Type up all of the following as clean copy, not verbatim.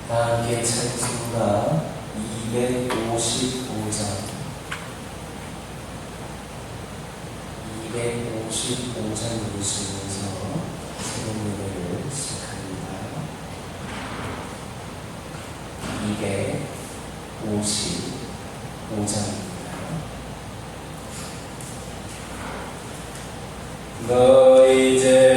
다 함께 찬송가 255장 255장 읽으시면서 새로운 노래를 시작합니다. 255장입니다. 너 이제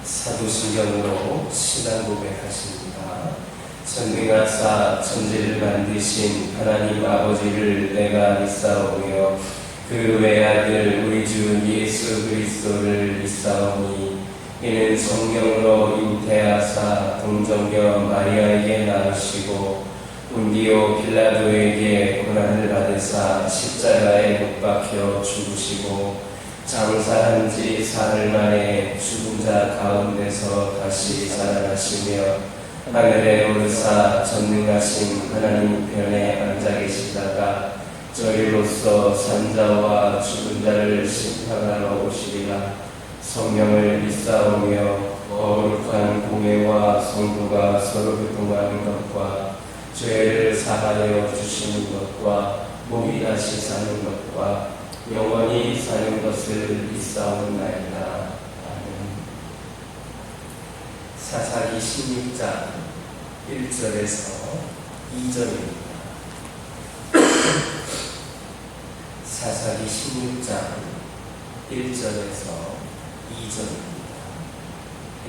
사도신경으로 신앙 고백하십니다. 천대가사 천지를 만드신 하나님 아버지를 내가 믿사오며 그 외아들 우리 주 예수 그리스도를 믿사오니 이는 성령으로 잉태하사 동정녀 마리아에게 낳으시고 본디오 빌라도에게 고난을 받으사 십자가에 못 박혀 죽으시고 장사한 지 사흘 만에 죽은 자 가운데서 다시 살아나시며 하늘에 오르사 전능하신 하나님 편에 앉아 계시다가 저희로서 산자와 죽은 자를 심판하러 오시리라. 성령을 믿사오며 거룩한 공회와 성도가 서로 교통하는 것과 죄를 사하여 주시는 것과 몸이 다시 사는 것과 영원히 사는 것을 믿사옵나이다. 아멘. 사사기 16장 1절에서 2절입니다. 사사기 16장 1절에서 2절입니다.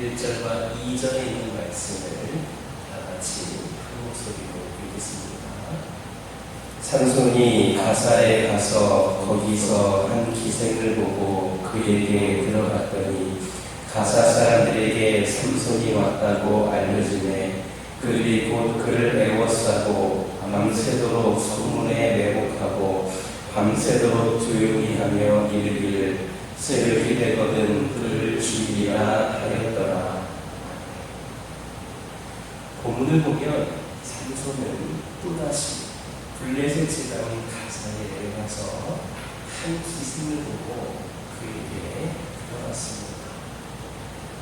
1절과 2절에 있는 말씀을 다 같이 한 목소리로 읽겠습니다. 삼손이 가사에 가서 거기서 한 기생을 보고 그에게 들어갔더니 가사 사람들에게 삼손이 왔다고 알려지매 그들이 곧 그를 애워싸고 밤새도록 소문에 매복하고 밤새도록 조용히 하며 이르기를 새벽이 되거든 그를 죽이리라 하였더라. 본문을 보면 삼손은 또다시 블레셋 지방 가사에 내려가서 한 기생을 보고 그에게 들어갔습니다.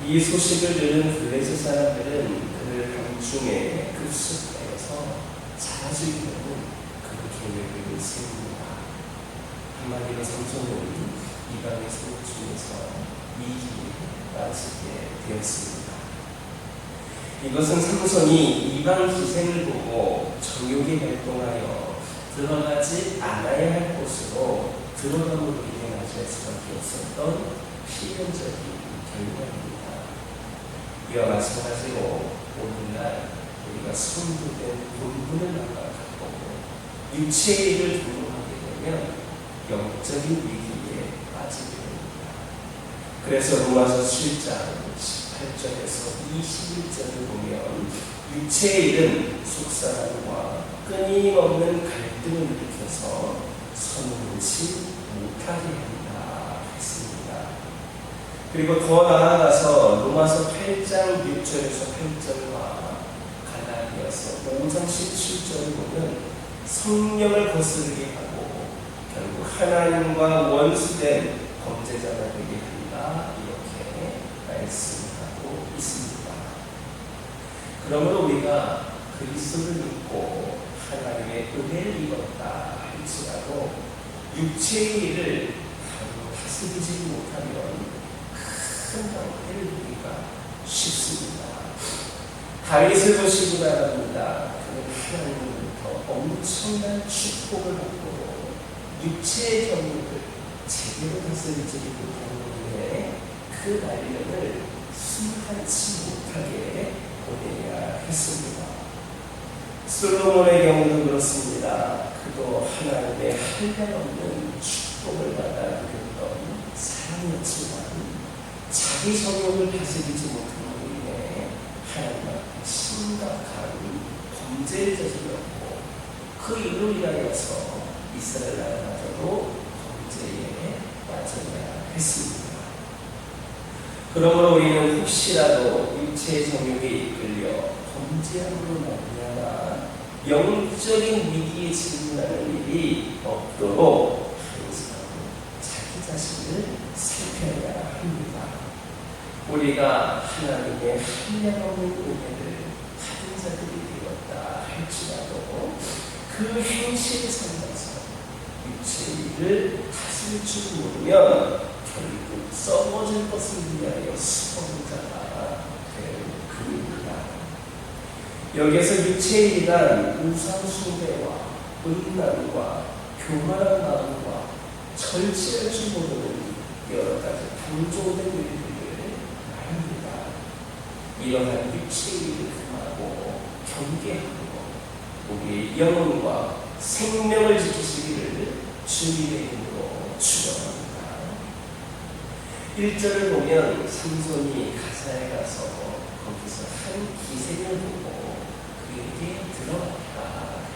이 소식을 들은 블레셋 사람들은 그를 밤중에 그 숲에서 잡아주려는 그 계획을 세웁니다. 한마디로 삼손은 이방의 세력 중에서 위기에 빠지게 되었습니다. 이것은 삼손이 이방 기생을 보고 정욕에 발동하여 들어가지 않아야 할 곳으로 들어감으로 인해 맞이할 수밖에 없었던 필연적인 결과입니다. 이와 마찬가지로 오늘날 우리가 선도된 본분을 나가고 육체의 일을 도모하게 되면 영적인 위기에 빠지게 됩니다. 그래서 로마서 7장 18절에서 21절을 보면 육체의 일은 속사람과 끊임없는 갈등을 일으켜서 선하지 못하게 한다 했습니다. 그리고 더 나아가서 로마서 8장 6절에서 8절과 갈라디아서 5장 17절을 보면 성령을 거스르게 하고 결국 하나님과 원수된 범죄자가 되게 한다 이렇게 말씀하고 있습니다. 그러므로 우리가 그리스도를 믿고 하나님의 은혜를 입었다 할지라도 육체의 일을 다스리지 못하면 큰 방패를 누리기가 쉽습니다. 다윗을 보시기 바랍니다. 그는 하나님으로부터 엄청난 축복을 받고 육체의 경력을 제대로 다스리지 못하는 때에 그 날년을 순탄치 못하게 보내야 했습니다. 솔로몬의 경우도 그렇습니다. 그도 하나님의 한량없는 축복을 받아 누렸던 사람이었지만 자기 성욕을 다스리지 못함으로 인해 하나님 앞에 심각한 범죄를 저질렀고 그 일로 인하여서 이스라엘 나라마저도 범죄에 빠져야 했습니다. 그러므로 우리는 혹시라도 육체의 정욕에 이끌려 범죄함으로 말미암아 영적인 위기에 직면하는 일이 없도록 항상 자기 자신을 살펴야 합니다. 우리가 하나님의 한량없는 은혜를 받은 자들이 되었다 할지라도 그 행실을 살면서 육체의 일을 다스릴 줄 모르면 결국 썩어질 것을 위하여 수범자가 될 그입니다. 여기에서 육체의 일이란 우상숭배와 음란과 교만한 마음과 절제할 줄 모르는 여러 가지 단조된 일들을 말합니다. 이러한 육체의 일을 금하고 경계하고 우리의 영혼과 생명을 지키시기를 주님의 이름으로 축원합니다. 1절을 보면 삼손이 가사에 가서 거기서 한 기생을 보고 그에게 들어갔다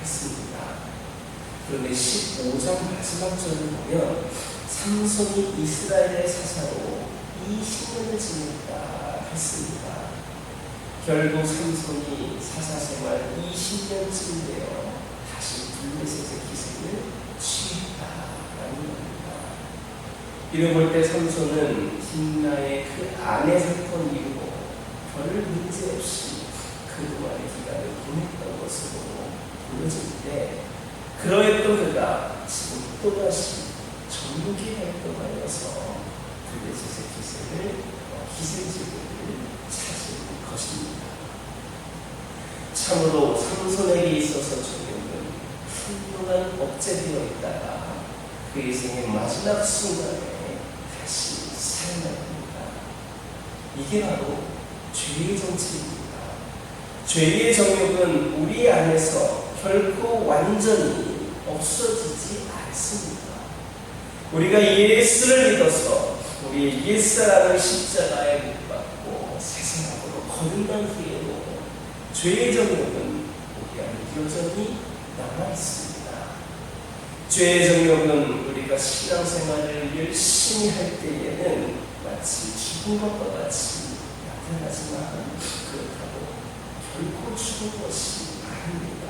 했습니다. 그런데 15장 마지막 절을 보면 삼손이 이스라엘의 사사로 20년을 지냈다 했습니다. 결국 삼손이 사사 생활 20년쯤 되어 다시 블레셋의 기생을 취했다라는 겁니다. 이를 볼 때 삼손은 딥나의 그 아내 사건 이후로 별 문제 없이 그동안의 기간을 보냈던 것으로 보여지는데 그러했던 그가 지금 또다시 정욕에 활동하여서 블레셋의 기생을 기생집을 찾은 것입니다. 참으로 삼손에게 있어서 정욕은 한동안 억제되어 있다가 그의 생의 마지막 순간에 다시 살아납니다. 이게 바로 죄의 정체입니다. 죄의 정욕은 우리 안에서 결코 완전히 없어지지 않습니다. 우리가 예수를 믿어서 우리 옛사람을 십자가에 못 박고 세상으로 거듭난 후에도 죄의 정욕은 우리 안에 여전히 남아있습니다. 죄의 정욕은 우리가 우리가 신앙생활을 열심히 할 때에는 마치 죽은 것과 같이 나타나지만 그렇다고 결코 죽은 것이 아닙니다.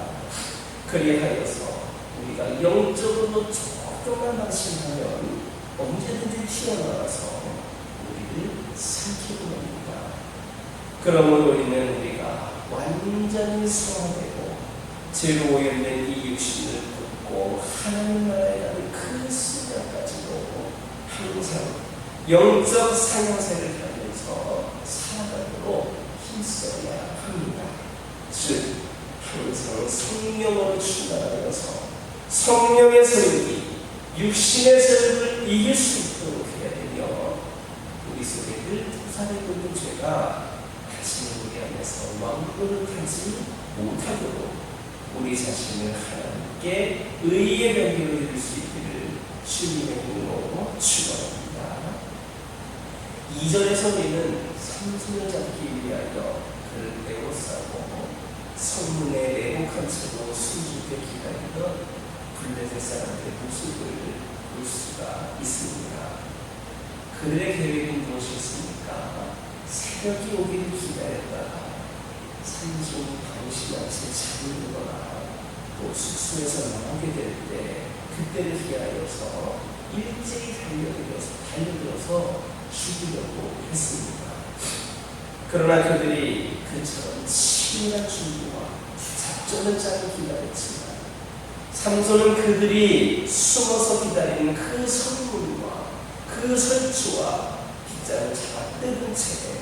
그리하여서 우리가 영적으로 조금만 방심하면 언제든지 튀어나와서 우리를 삼키는 겁니다. 그러므로 우리는 우리가 완전히 성화되고 죄로 오염된 이 육신을 굽고 하나님 나라에 가는 그 순간까지도 항상 영적 상향세를 하면서 살아가도록 힘써야 합니다. 즉 항상 성령으로 충만하여서 성령의 세력이 육신의 세력을 이길 수 있도록 해야 되며 우리 속에 늘 부산되고 있는 죄가 다시는 우리 안에서 왕노릇하지 못하도록 우리 자신을 하나님께 의의 변기로 이룰 수 있기를 주님의 이름으로 축원합니다. 2절에서 우리는 삼손을 잡기 위하여 그를 에워싸고 성문에 내복한 채로 순주게 기다리던 블레셋 사람들의 모습을 볼 수가 있습니다. 그들의 계획은 무엇이었습니까? 새벽이 오기를 기다렸다가 삼손이 방심한 채 잠들거나 또 숙소에서 나오게 될 때 그때를 기하여서 일제히 달려들어서 죽이려고 했습니다. 그러나 그들이 그처럼 치밀한 준비와 작전을 짜고 기다렸지만 삼손은 그들이 숨어서 기다리는 그 성문과 그 설주와 빗장을 잡아 뜯은 채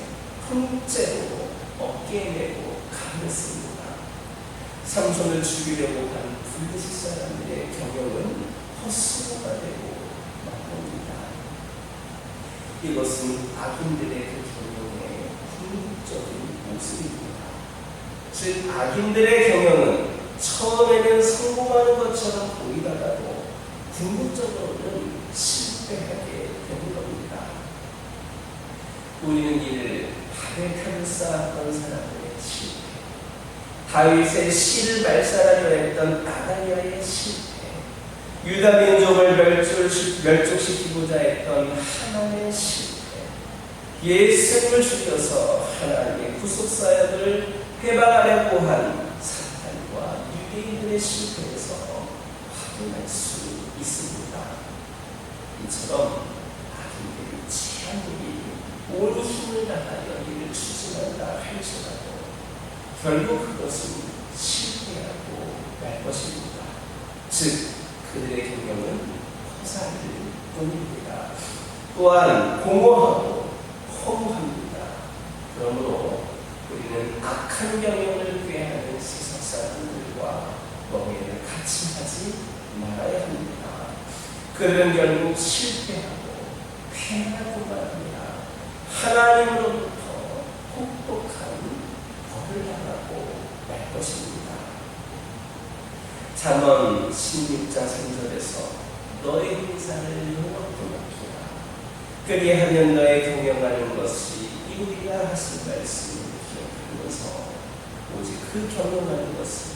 통째로 어깨에 메고 가렸습니다. 삼손을 죽이려고 한 블레셋 사람들의 경영은 헛수고가 되고 말합니다. 이것은 악인들의 그 경영의 궁극적인 모습입니다. 즉 악인들의 경영은 처음에는 성공하는 것처럼 보이다가도 궁극적으로는 실패하게 되는 겁니다. 우리는 이를 바벨탑을 쌓았던 사람들의 실패, 다윗의 씨를 말살하려 했던 아다리아의 실패, 유다 민족을 멸족시키고자 했던 하나님의 실패, 예수님을 죽여서 하나님의 구속사역을 해방하려고 한 사탄과 유대인들의 실패에서 확인할 수 있습니다. 이처럼 악인들이 제한들이 온 힘을 다하여 이를 추진한다 할지라도 결국 그것은 실패하고 말 것입니다. 즉 그들의 경영은 허사일 뿐입니다. 또한 공허하고 허무합니다. 그러므로 우리는 악한 경영을 꾀하는 세상 사람들과 멍에를 같이 하지 말아야 합니다. 그들은 결국 실패하고 패할 뿐만 아니라 하나님으로부터 혹독한 벌을 당하고 말 것입니다. 잠언 16장 3절에서 너의 행사를 여호와께 맡기라. 그리하면 너의 경영하는 것이 이루리라 하신 말씀을 기억하면서 오직 그 경영하는 것을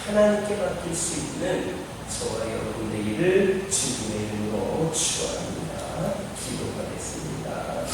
하나님께 맡길 수 있는 저와 여러분 되기를 주님의 이름으로 축원합니다. 기도하겠습니다.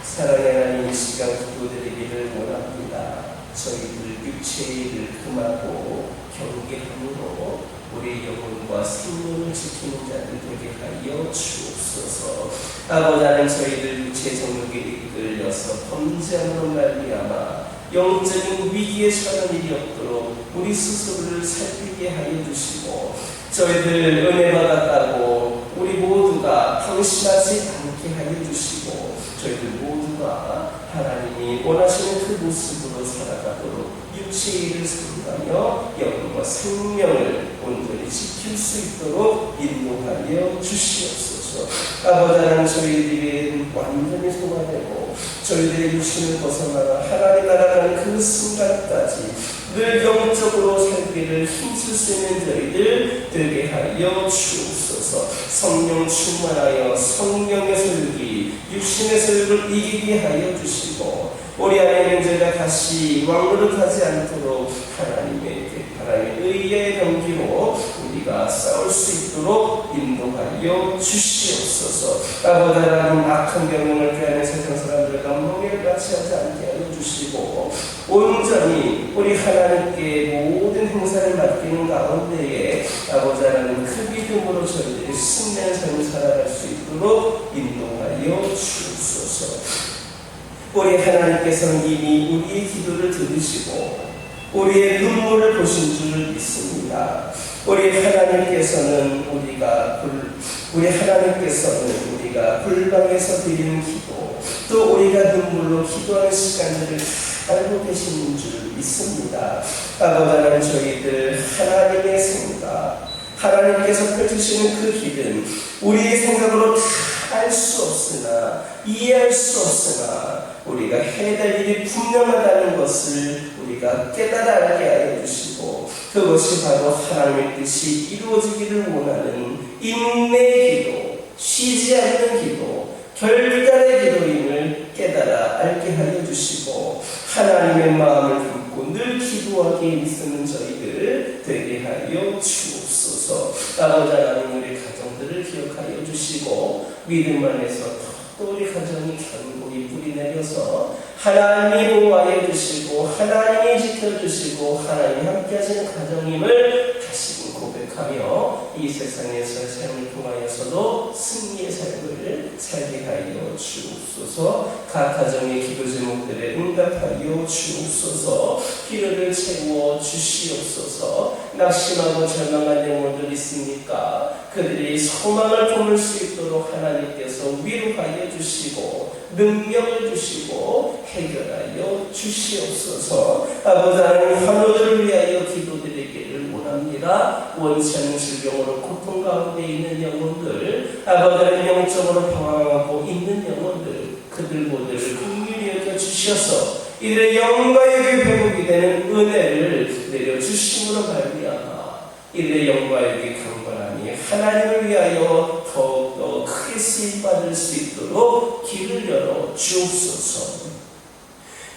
사랑의 하나님, 이 시간 기도드리기를 원합니다. 저희들 육체의 일을 금하고 경계함으로 우리 영혼과 생명을 지키는 자들 되게 하여 주옵소서. 아버지 하나님, 저희들 육체 정욕에 이끌려서 범죄함으로 말미암아 영적인 위기에 처한 일이 없도록 우리 스스로를 살피게 하여 주시고 저희들 은혜 받았다고 우리 모두가 방심하지 않게 하여 주시고 저희들 모두가 하나님이 원하시는 그 모습으로 살아가도록 육체의 일을 섬기며 영혼과 생명을 온전히 지킬 수 있도록 인도하여 주시옵소서. 아버지 하나님, 저희들이 완전히 소화되고 저희들의 육신을 벗어나 하나님 나라라는 그 순간까지 늘 영적으로 살기를 힘쓸 수 있는 저희들 되게 하여 주옵소서. 성령 충만하여 성령의 소유기 육신의 소유를 이기게 하여 주시고 우리 안에 있는 저희가 다시 왕노릇하지 않도록 하나님의 의의 병기로 우리 우리가 싸울 수 있도록 인도하여 주시옵소서. 아버지 하나님, 악한 경영을 피하는 세상 사람들과 멍해같이 하지 않게 하여 주시고 온전히 우리 하나님께 모든 행사를 맡기는 가운데에 아버지 하나님 그 믿음으로 저희들이 승리한 삶을 살아갈 수 있도록 인도하여 주옵소서. 우리 하나님께서는 이미 우리의 기도를 들으시고 우리의 눈물을 보신 줄 믿습니다. 우리 하나님께서는 우리가 불방에서 드리는 기도, 또 우리가 눈물로 기도하는 시간들을 알고 계시는 줄 믿습니다. 아버지 하나님, 저희들 하나님의 생각, 하나님께서 펼치시는 그 길은 우리의 생각으로 다 알 수 없으나, 이해할 수 없으나 우리가 해야 될 일이 분명하다는 것을 우리가 깨달아 알게 하여 주시고, 그것이 바로 하나님의 뜻이 이루어지기를 원하는 인내의 기도, 쉬지 않는 기도, 결단의 기도임을 깨달아 알게 하여 주시고, 하나님의 마음을 품고 늘 기도하게 믿는 저희들 되게 하여 주옵소서. 아버지 하나님, 우리 가정들을 기억하여 주시고 믿음 안에서 또 우리 가정이 견고히 뿌리 내려서 하나님이 보호하여 주시고 하나님이 지켜주시고 하나님이 함께 하시는 가정임을 다시 고백하며 이 세상에서의 삶을 통하여서도 승리의 삶을 살게 하여 주옵소서. 각 가정의 기도 제목들에 응답하여 주옵소서. 필요를 채워 주시옵소서. 낙심하고 절망한 영혼들 있습니까? 그들이 소망을 품을 수 있도록 하나님께서 위로하여 주시고 능력을 주시고 해결하여 주시옵소서. 아버지 하나님, 환우들을 위하여 기도드리기를 원합니다. 원치 않는 질병으로 고통 가운데 있는 영혼들, 아버지 하나님, 영적으로 방황하고 있는 영혼들, 그들 모두를 긍휼히 여겨 주셔서 이들의 영과 육의 회복이 되는 은혜를 내려주심으로 말미암아 이들의 영과 육의 강건함이 하나님을 위하여 더욱더 크게 쓰임받을 수 있도록 길을 열어 주옵소서.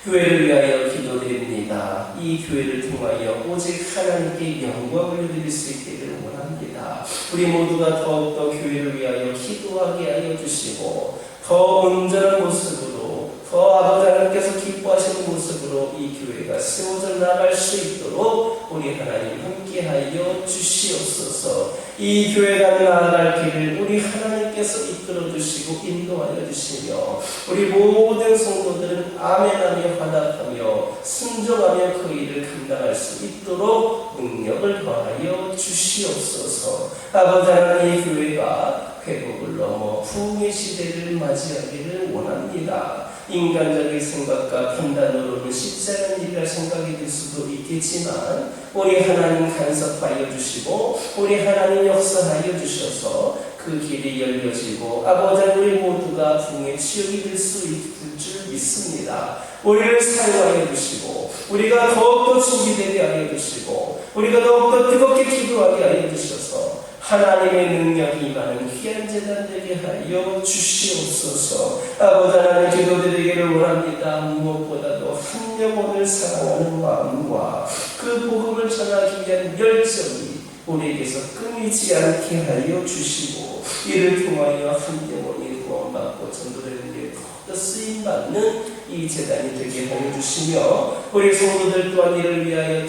교회를 위하여 기도드립니다. 이 교회를 통하여 오직 하나님께 영광을 드릴 수 있기를 원합니다. 우리 모두가 더욱더 교회를 위하여 기도하게 하여 주시고 더 온전한 모습으로, 더 아버지 하나님께서 기뻐하시는 모습으로 이 교회가 세워져 나갈 수 있도록 우리 하나님 함께하여 주시옵소서. 이 교회가 나아갈 길을 우리 하나님께서 이끌어 주시고 인도하여 주시며 우리 모든 성도들은 아멘하며 화답하며 순종하며 그 일을 감당할 수 있도록 능력을 더하여 주시옵소서. 아버지 하나님, 이 교회가 회복을 넘어 부흥의 시대를 맞이하기를 원합니다. 인간적인 생각과 판단으로는 쉽지 않은 일이라 생각이 들 수도 있겠지만 우리 하나님 간섭하여 주시고 우리 하나님 역사하여 주셔서 그 길이 열려지고 아버지 우리 모두가 부흥의 치욕이 될 수 있을 줄 믿습니다. 우리를 사용하여 주시고 우리가 더욱더 준비되게 하여 주시고 우리가 더욱더 뜨겁게 기도하게 하여 주셔서 하나님의 능력이 임하는 귀한 제단 되게 하여 주시옵소서. 아버지 하나님, 기도드리기를 원합니다. 무엇보다도 한 영혼을 사랑하는 마음과 그 복음을 전하기 위한 열정이 우리에게서 끊이지 않게 하여 주시고 이를 통하여 한 영혼이 구원받고 전도되는 데 더욱더 쓰임받는 이 제단이 되게 하여 주시며 우리 성도들 또한 이를 위하여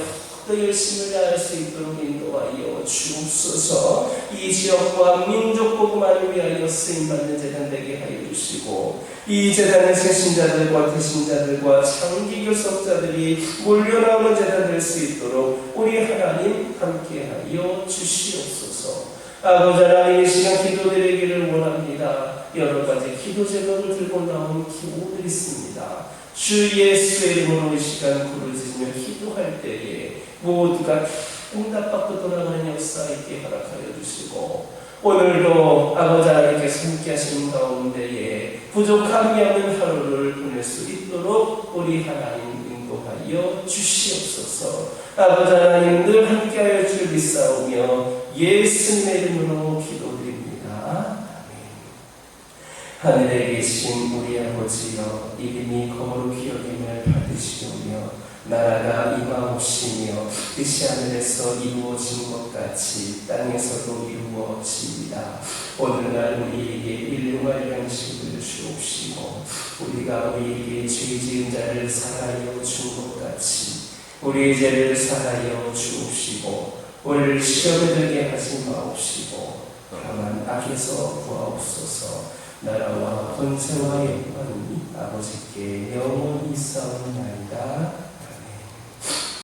더 열심을 다할 수 있도록 인도하여 주옵소서. 이 지역과 민족 복음화를 위하여 쓰임받는 재단 되게 하여 주시고 이 재단의 세신자들과 대신자들과 장기 교섭자들이 몰려나오는 재단 될 수 있도록 우리 하나님 함께하여 주시옵소서. 아버지 하나님, 이 시간 기도드리기를 원합니다. 여러 가지 기도 제목을 들고 나온 기도들이 있습니다. 주 예수의 이름으로 이 시간 부르짖으며 기도할 때에 모두가 응답받고 돌아가는 역사 있게 허락하여 주시고 오늘도 아버지 하나님께서 함께 하시는 가운데에 부족함이 없는 하루를 보낼 수 있도록 우리 하나님 인도하여 주시옵소서. 아버지 하나님, 늘 함께하여 줄 믿사오며 예수님의 이름으로 기도드립니다. 하늘에 계신 우리 아버지여, 이름이 거룩히 여김을 받으시오며 나라가 임하옵시며 뜻이 하늘에서 이루어진 것 같이 땅에서도 이루어지이다. 오늘날 우리에게 일용할 양식을 주옵시고 우리가 우리에게 죄 지은 자를 사하여 준 것 같이 우리의 죄를 사하여 주옵시고 우리를 시험에 들게 하지 마옵시고 다만 악에서 구하옵소서. 나라와 권세와 영광이 아버지께 영원히 있사옵나이다.